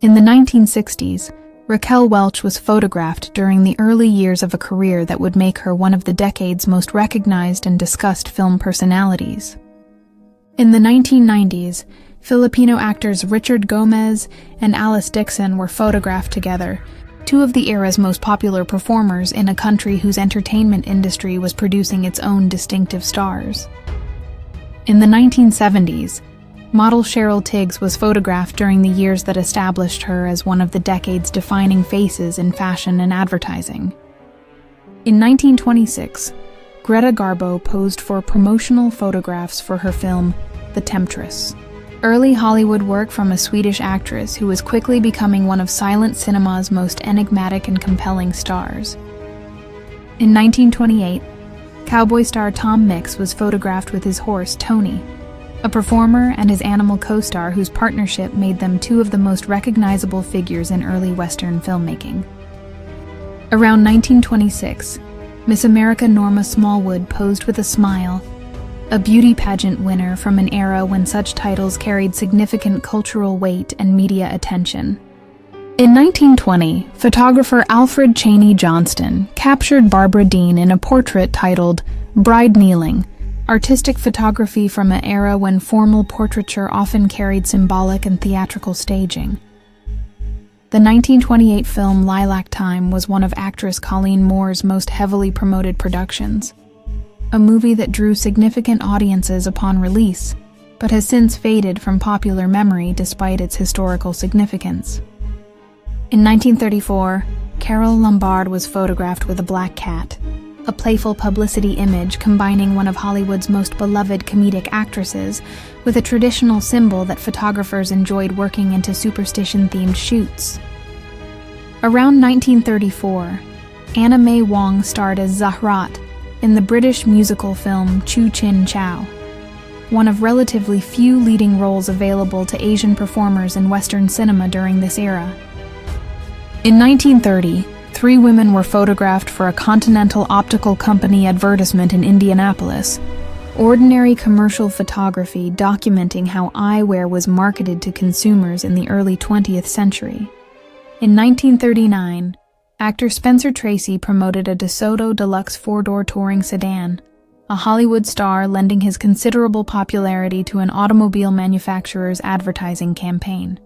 In the 1960s, Raquel Welch was photographed during the early years of a career that would make her one of the decade's most recognized and discussed film personalities. In the 1990s, Filipino actors Richard Gomez and Alice Dixon were photographed together, two of the era's most popular performers in a country whose entertainment industry was producing its own distinctive stars. In the 1970s, model Cheryl Tiggs was photographed during the years that established her as one of the decade's defining faces in fashion and advertising. In 1926, Greta Garbo posed for promotional photographs for her film, The Temptress, early Hollywood work from a Swedish actress who was quickly becoming one of silent cinema's most enigmatic and compelling stars. In 1928, cowboy star Tom Mix was photographed with his horse, Tony, a performer and his animal co-star whose partnership made them two of the most recognizable figures in early Western filmmaking. Around 1926, Miss America Norma Smallwood posed with a smile, a beauty pageant winner from an era when such titles carried significant cultural weight and media attention. In 1920, photographer Alfred Cheney Johnston captured Barbara Dean in a portrait titled Bride Kneeling, artistic photography from an era when formal portraiture often carried symbolic and theatrical staging. The 1928 film Lilac Time was one of actress Colleen Moore's most heavily promoted productions, a movie that drew significant audiences upon release, but has since faded from popular memory despite its historical significance. In 1934, Carole Lombard was photographed with a black cat, a playful publicity image combining one of Hollywood's most beloved comedic actresses with a traditional symbol that photographers enjoyed working into superstition-themed shoots. Around 1934, Anna May Wong starred as Zahrat in the British musical film Chu Chin Chow, one of relatively few leading roles available to Asian performers in Western cinema during this era. In 1930, three women were photographed for a Continental Optical Company advertisement in Indianapolis, ordinary commercial photography documenting how eyewear was marketed to consumers in the early 20th century. In 1939, actor Spencer Tracy promoted a DeSoto Deluxe four-door touring sedan, a Hollywood star lending his considerable popularity to an automobile manufacturer's advertising campaign.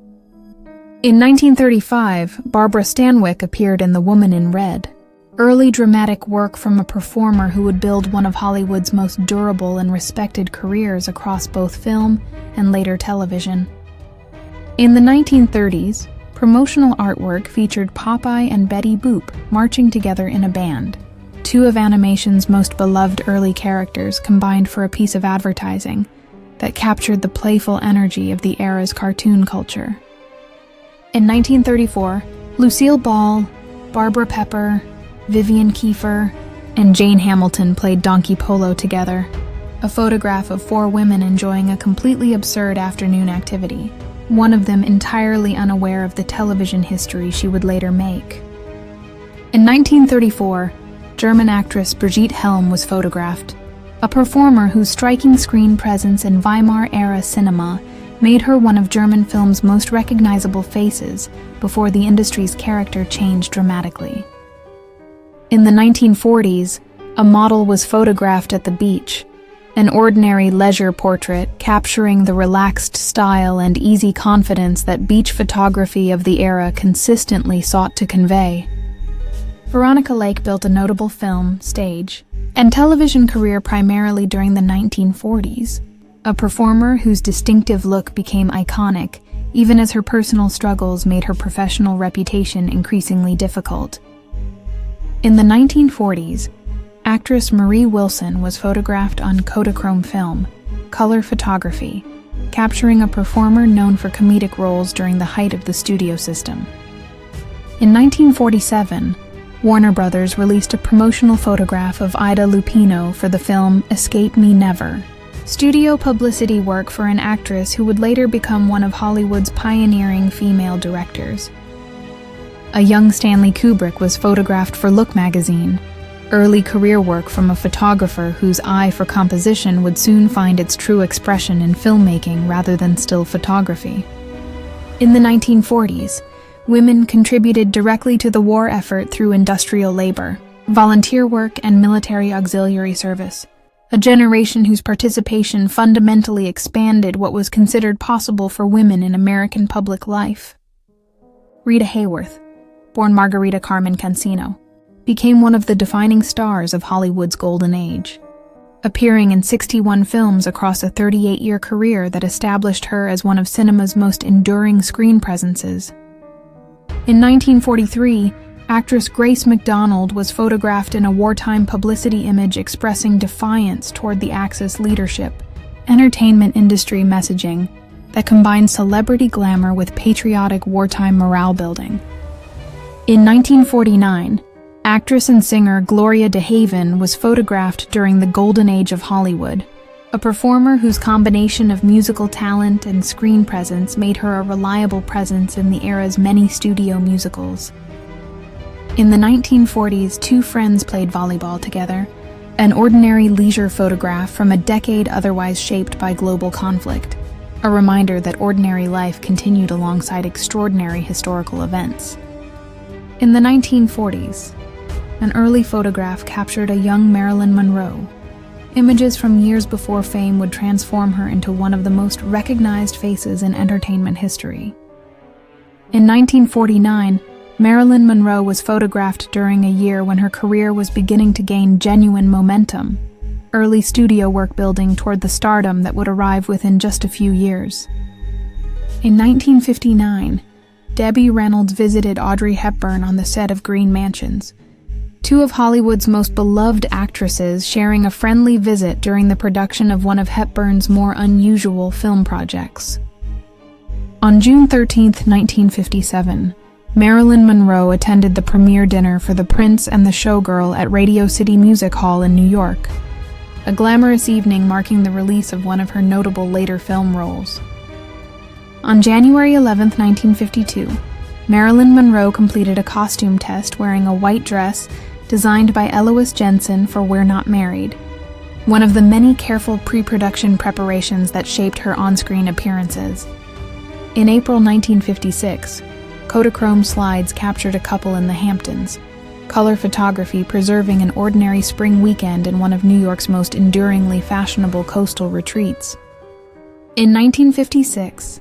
In 1935, Barbara Stanwyck appeared in The Woman in Red, early dramatic work from a performer who would build one of Hollywood's most durable and respected careers across both film and later television. In the 1930s, promotional artwork featured Popeye and Betty Boop marching together in a band, two of animation's most beloved early characters combined for a piece of advertising that captured the playful energy of the era's cartoon culture. In 1934, Lucille Ball, Barbara Pepper, Vivian Kiefer, and Jane Hamilton played Donkey Polo together, a photograph of four women enjoying a completely absurd afternoon activity, one of them entirely unaware of the television history she would later make. In 1934, German actress Brigitte Helm was photographed, a performer whose striking screen presence in Weimar-era cinema made her one of German film's most recognizable faces before the industry's character changed dramatically. In the 1940s, a model was photographed at the beach, an ordinary leisure portrait capturing the relaxed style and easy confidence that beach photography of the era consistently sought to convey. Veronica Lake built a notable film, stage, and television career primarily during the 1940s. A performer whose distinctive look became iconic, even as her personal struggles made her professional reputation increasingly difficult. In the 1940s, actress Marie Wilson was photographed on Kodachrome film, color photography, capturing a performer known for comedic roles during the height of the studio system. In 1947, Warner Brothers released a promotional photograph of Ida Lupino for the film Escape Me Never, studio publicity work for an actress who would later become one of Hollywood's pioneering female directors. A young Stanley Kubrick was photographed for Look magazine, early career work from a photographer whose eye for composition would soon find its true expression in filmmaking rather than still photography. In the 1940s, women contributed directly to the war effort through industrial labor, volunteer work, and military auxiliary service, a generation whose participation fundamentally expanded what was considered possible for women in American public life. Rita Hayworth, born Margarita Carmen Cancino, became one of the defining stars of Hollywood's golden age, appearing in 61 films across a 38-year career that established her as one of cinema's most enduring screen presences. In 1943, actress Grace MacDonald was photographed in a wartime publicity image expressing defiance toward the Axis leadership, entertainment industry messaging that combined celebrity glamour with patriotic wartime morale building. In 1949, actress and singer Gloria DeHaven was photographed during the golden age of Hollywood, a performer whose combination of musical talent and screen presence made her a reliable presence in the era's many studio musicals. In the 1940s, two friends played volleyball together, an ordinary leisure photograph from a decade otherwise shaped by global conflict, a reminder that ordinary life continued alongside extraordinary historical events. In the 1940s, an early photograph captured a young Marilyn Monroe. Images from years before fame would transform her into one of the most recognized faces in entertainment history. In 1949, Marilyn Monroe was photographed during a year when her career was beginning to gain genuine momentum, early studio work building toward the stardom that would arrive within just a few years. In 1959, Debbie Reynolds visited Audrey Hepburn on the set of Green Mansions, two of Hollywood's most beloved actresses sharing a friendly visit during the production of one of Hepburn's more unusual film projects. On June 13, 1957, Marilyn Monroe attended the premiere dinner for The Prince and the Showgirl at Radio City Music Hall in New York, a glamorous evening marking the release of one of her notable later film roles. On January 11, 1952, Marilyn Monroe completed a costume test wearing a white dress designed by Eloise Jensen for We're Not Married, one of the many careful pre-production preparations that shaped her on-screen appearances. In April 1956, Kodachrome slides captured a couple in the Hamptons, color photography preserving an ordinary spring weekend in one of New York's most enduringly fashionable coastal retreats. In 1956,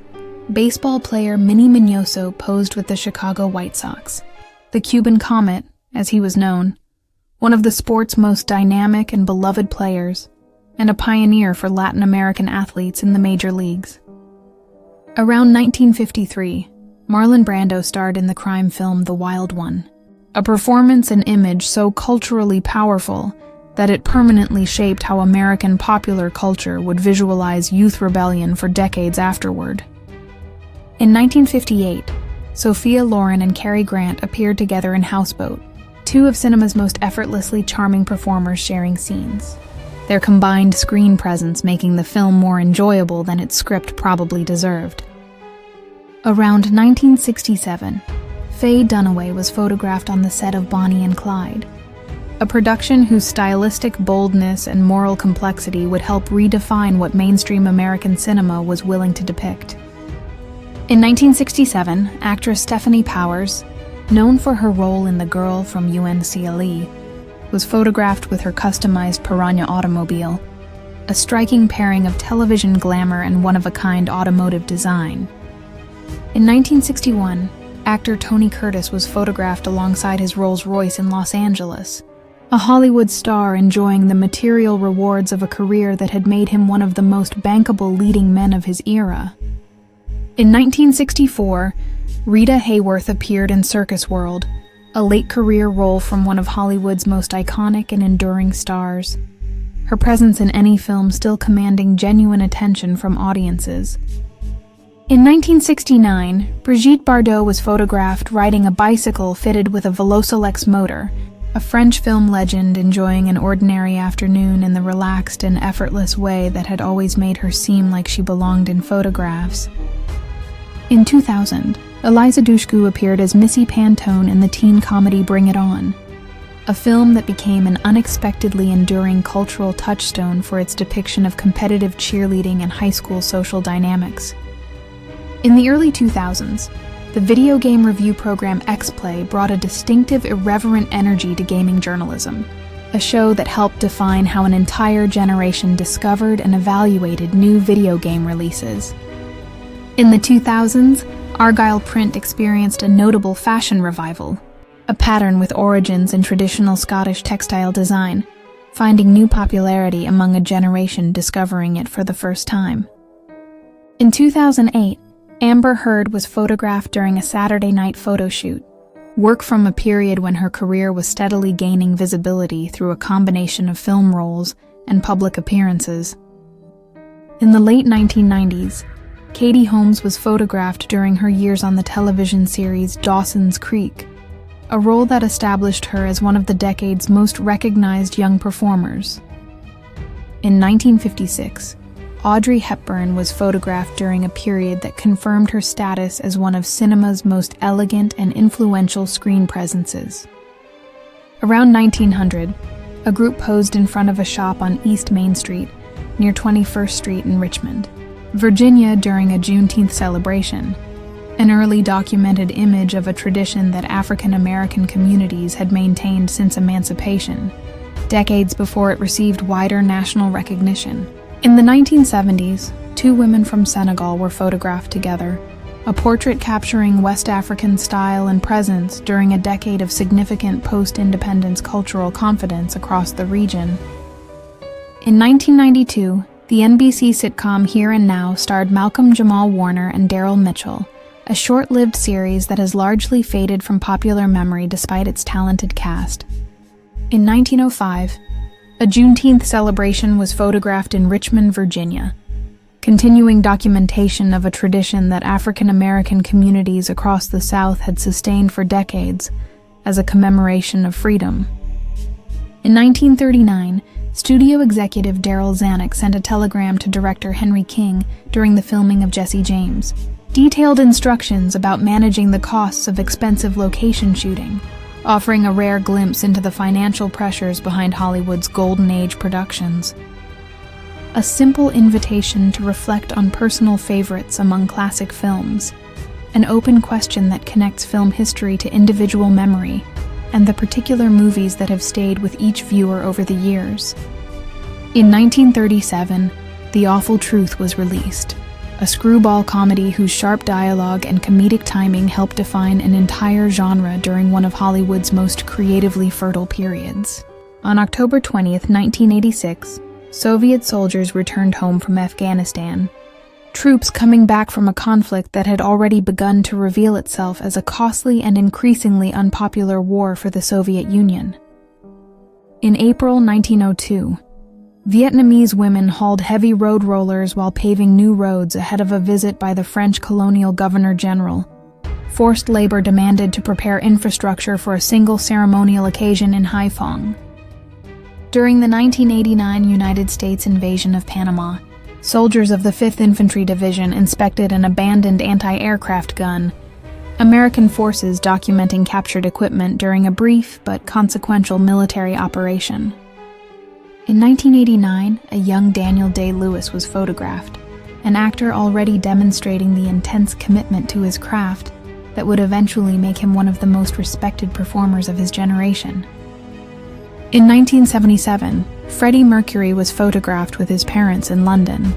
baseball player Minnie Minoso posed with the Chicago White Sox, the Cuban Comet, as he was known, one of the sport's most dynamic and beloved players, and a pioneer for Latin American athletes in the major leagues. Around 1953, Marlon Brando starred in the crime film The Wild One, a performance and image so culturally powerful that it permanently shaped how American popular culture would visualize youth rebellion for decades afterward. In 1958, Sophia Loren and Cary Grant appeared together in Houseboat, two of cinema's most effortlessly charming performers sharing scenes, their combined screen presence making the film more enjoyable than its script probably deserved. Around 1967, Faye Dunaway was photographed on the set of Bonnie and Clyde, a production whose stylistic boldness and moral complexity would help redefine what mainstream American cinema was willing to depict. In 1967, actress Stephanie Powers, known for her role in The Girl from UNCLE, was photographed with her customized Piranha automobile, a striking pairing of television glamour and one-of-a-kind automotive design. In 1961, actor Tony Curtis was photographed alongside his Rolls-Royce in Los Angeles, a Hollywood star enjoying the material rewards of a career that had made him one of the most bankable leading men of his era. In 1964, Rita Hayworth appeared in Circus World, a late-career role from one of Hollywood's most iconic and enduring stars, her presence in any film still commanding genuine attention from audiences. In 1969, Brigitte Bardot was photographed riding a bicycle fitted with a Velocilex motor, a French film legend enjoying an ordinary afternoon in the relaxed and effortless way that had always made her seem like she belonged in photographs. In 2000, Eliza Dushku appeared as Missy Pantone in the teen comedy Bring It On, a film that became an unexpectedly enduring cultural touchstone for its depiction of competitive cheerleading and high school social dynamics. In the early 2000s, the video game review program X-Play brought a distinctive, irreverent energy to gaming journalism, a show that helped define how an entire generation discovered and evaluated new video game releases. In the 2000s, Argyle print experienced a notable fashion revival, a pattern with origins in traditional Scottish textile design, finding new popularity among a generation discovering it for the first time. In 2008, Amber Heard was photographed during a Saturday night photo shoot, work from a period when her career was steadily gaining visibility through a combination of film roles and public appearances. In the late 1990s, Katie Holmes was photographed during her years on the television series Dawson's Creek, a role that established her as one of the decade's most recognized young performers. In 1956, Audrey Hepburn was photographed during a period that confirmed her status as one of cinema's most elegant and influential screen presences. Around 1900, a group posed in front of a shop on East Main Street, near 21st Street in Richmond, Virginia, during a Juneteenth celebration, an early documented image of a tradition that African American communities had maintained since emancipation, decades before it received wider national recognition. In the 1970s, two women from Senegal were photographed together, a portrait capturing West African style and presence during a decade of significant post-independence cultural confidence across the region. In 1992, the NBC sitcom Here and Now starred Malcolm Jamal Warner and Daryl Mitchell, a short-lived series that has largely faded from popular memory despite its talented cast. In 1905, a Juneteenth celebration was photographed in Richmond, Virginia, continuing documentation of a tradition that African American communities across the South had sustained for decades as a commemoration of freedom. In 1939, studio executive Daryl Zanuck sent a telegram to director Henry King during the filming of Jesse James, detailed instructions about managing the costs of expensive location shooting, offering a rare glimpse into the financial pressures behind Hollywood's Golden Age productions. A simple invitation to reflect on personal favorites among classic films, an open question that connects film history to individual memory and the particular movies that have stayed with each viewer over the years. In 1937, The Awful Truth was released, a screwball comedy whose sharp dialogue and comedic timing helped define an entire genre during one of Hollywood's most creatively fertile periods. On October 20th, 1986, Soviet soldiers returned home from Afghanistan, troops coming back from a conflict that had already begun to reveal itself as a costly and increasingly unpopular war for the Soviet Union. In April 1902, Vietnamese women hauled heavy road rollers while paving new roads ahead of a visit by the French colonial governor-general. Forced labor demanded to prepare infrastructure for a single ceremonial occasion in Haiphong. During the 1989 United States invasion of Panama, soldiers of the 5th Infantry Division inspected an abandoned anti-aircraft gun, American forces documenting captured equipment during a brief but consequential military operation. In 1989, a young Daniel Day-Lewis was photographed, an actor already demonstrating the intense commitment to his craft that would eventually make him one of the most respected performers of his generation. In 1977, Freddie Mercury was photographed with his parents in London,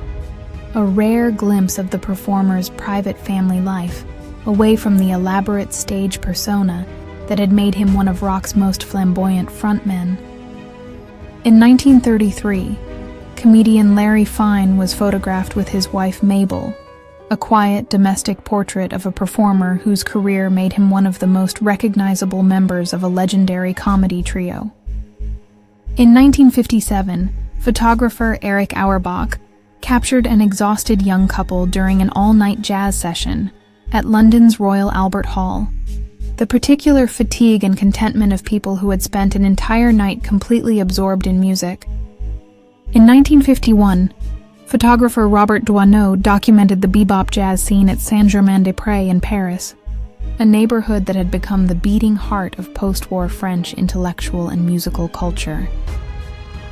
a rare glimpse of the performer's private family life, away from the elaborate stage persona that had made him one of rock's most flamboyant frontmen. In 1933, comedian Larry Fine was photographed with his wife Mabel, a quiet domestic portrait of a performer whose career made him one of the most recognizable members of a legendary comedy trio. In 1957, photographer Eric Auerbach captured an exhausted young couple during an all-night jazz session at London's Royal Albert Hall. The particular fatigue and contentment of people who had spent an entire night completely absorbed in music. In 1951, photographer Robert Doisneau documented the bebop jazz scene at Saint-Germain-des-Prés in Paris, a neighborhood that had become the beating heart of post-war French intellectual and musical culture.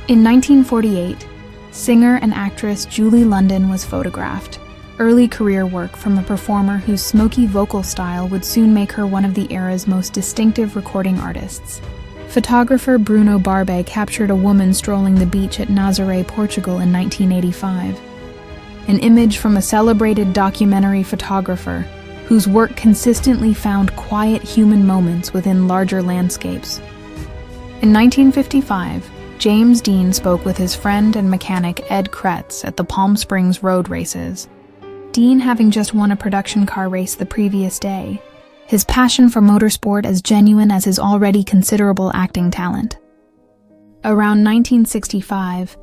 In 1948, singer and actress Julie London was photographed, early career work from a performer whose smoky vocal style would soon make her one of the era's most distinctive recording artists. Photographer Bruno Barbe captured a woman strolling the beach at Nazaré, Portugal in 1985. An image from a celebrated documentary photographer whose work consistently found quiet human moments within larger landscapes. In 1955, James Dean spoke with his friend and mechanic Ed Kretz at the Palm Springs road races. Dean having just won a production car race the previous day, his passion for motorsport as genuine as his already considerable acting talent. Around 1965,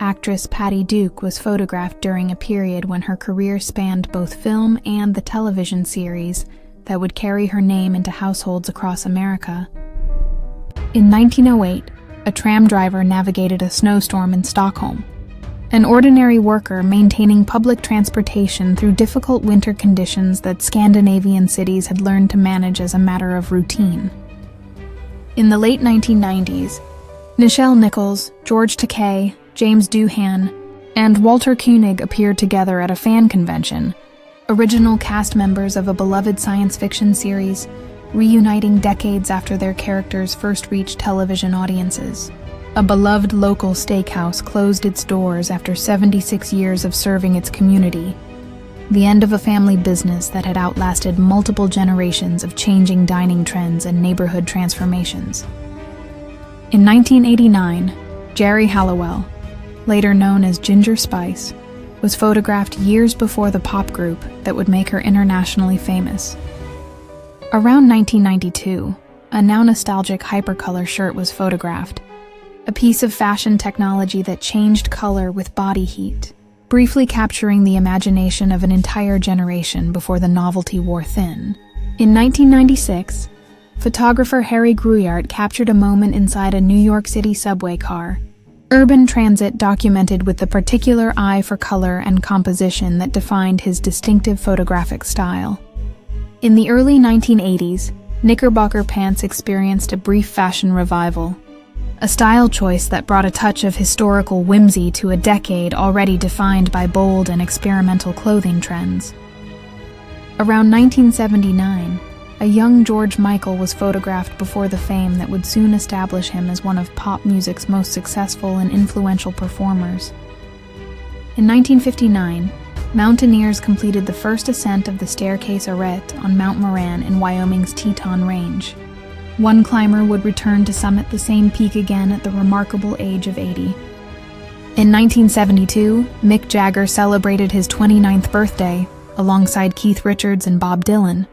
actress Patty Duke was photographed during a period when her career spanned both film and the television series that would carry her name into households across America. In 1908, a tram driver navigated a snowstorm in Stockholm, an ordinary worker maintaining public transportation through difficult winter conditions that Scandinavian cities had learned to manage as a matter of routine. In the late 1990s, Nichelle Nichols, George Takei, James Doohan, and Walter Koenig appeared together at a fan convention, original cast members of a beloved science fiction series, reuniting decades after their characters first reached television audiences. A beloved local steakhouse closed its doors after 76 years of serving its community, the end of a family business that had outlasted multiple generations of changing dining trends and neighborhood transformations. In 1989, Jerry Halliwell, later known as Ginger Spice, was photographed years before the pop group that would make her internationally famous. Around 1992, a now nostalgic hypercolor shirt was photographed, a piece of fashion technology that changed color with body heat, briefly capturing the imagination of an entire generation before the novelty wore thin. In 1996, photographer Harry Gruyart captured a moment inside a New York City subway car. Urban transit documented with the particular eye for color and composition that defined his distinctive photographic style. In the early 1980s, knickerbocker pants experienced a brief fashion revival, a style choice that brought a touch of historical whimsy to a decade already defined by bold and experimental clothing trends. Around 1979, a young George Michael was photographed before the fame that would soon establish him as one of pop music's most successful and influential performers. In 1959, mountaineers completed the first ascent of the Staircase Arête on Mount Moran in Wyoming's Teton Range. One climber would return to summit the same peak again at the remarkable age of 80. In 1972, Mick Jagger celebrated his 29th birthday alongside Keith Richards and Bob Dylan,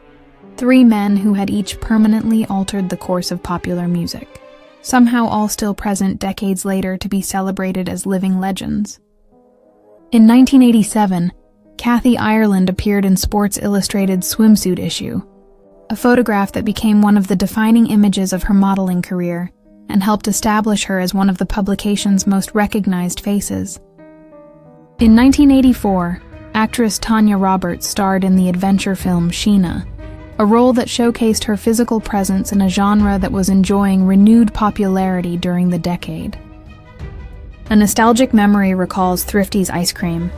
three men who had each permanently altered the course of popular music, somehow all still present decades later to be celebrated as living legends. In 1987, Kathy Ireland appeared in Sports Illustrated's swimsuit issue, a photograph that became one of the defining images of her modeling career and helped establish her as one of the publication's most recognized faces. In 1984, actress Tanya Roberts starred in the adventure film Sheena, a role that showcased her physical presence in a genre that was enjoying renewed popularity during the decade. A nostalgic memory recalls Thrifty's ice cream,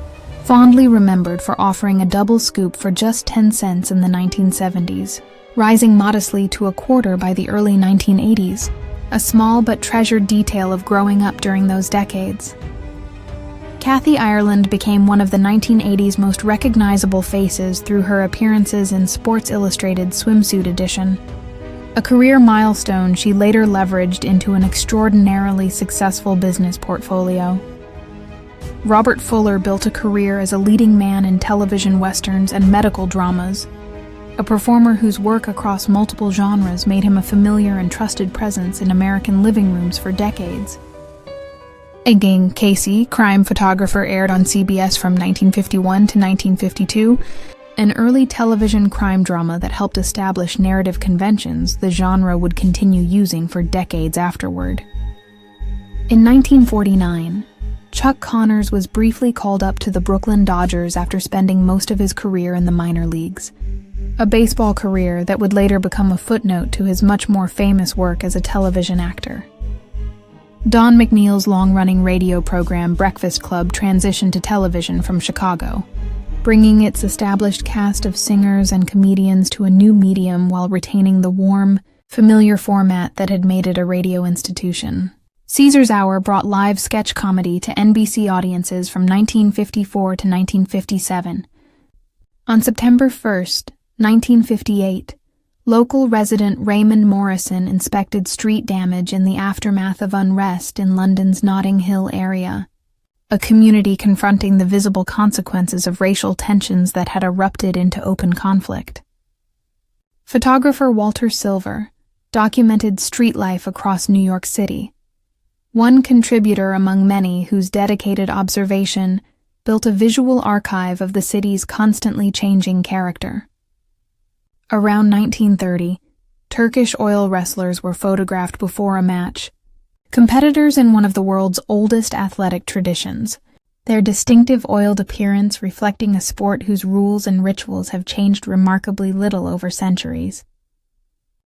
fondly remembered for offering a double scoop for just 10 cents in the 1970s, rising modestly to a quarter by the early 1980s, a small but treasured detail of growing up during those decades. Kathy Ireland became one of the 1980s most recognizable faces through her appearances in Sports Illustrated's swimsuit edition, a career milestone she later leveraged into an extraordinarily successful business portfolio. Robert Fuller built a career as a leading man in television westerns and medical dramas, a performer whose work across multiple genres made him a familiar and trusted presence in American living rooms for decades. Egging Casey, crime photographer, aired on CBS from 1951 to 1952, an early television crime drama that helped establish narrative conventions the genre would continue using for decades afterward. In 1949, Chuck Connors was briefly called up to the Brooklyn Dodgers after spending most of his career in the minor leagues, a baseball career that would later become a footnote to his much more famous work as a television actor. Don McNeil's long-running radio program Breakfast Club transitioned to television from Chicago, bringing its established cast of singers and comedians to a new medium while retaining the warm, familiar format that had made it a radio institution. Caesar's Hour brought live sketch comedy to NBC audiences from 1954 to 1957. On September 1st, 1958, local resident Raymond Morrison inspected street damage in the aftermath of unrest in London's Notting Hill area, a community confronting the visible consequences of racial tensions that had erupted into open conflict. Photographer Walter Silver documented street life across New York City, one contributor among many whose dedicated observation built a visual archive of the city's constantly changing character. Around 1930, Turkish oil wrestlers were photographed before a match, competitors in one of the world's oldest athletic traditions, their distinctive oiled appearance reflecting a sport whose rules and rituals have changed remarkably little over centuries.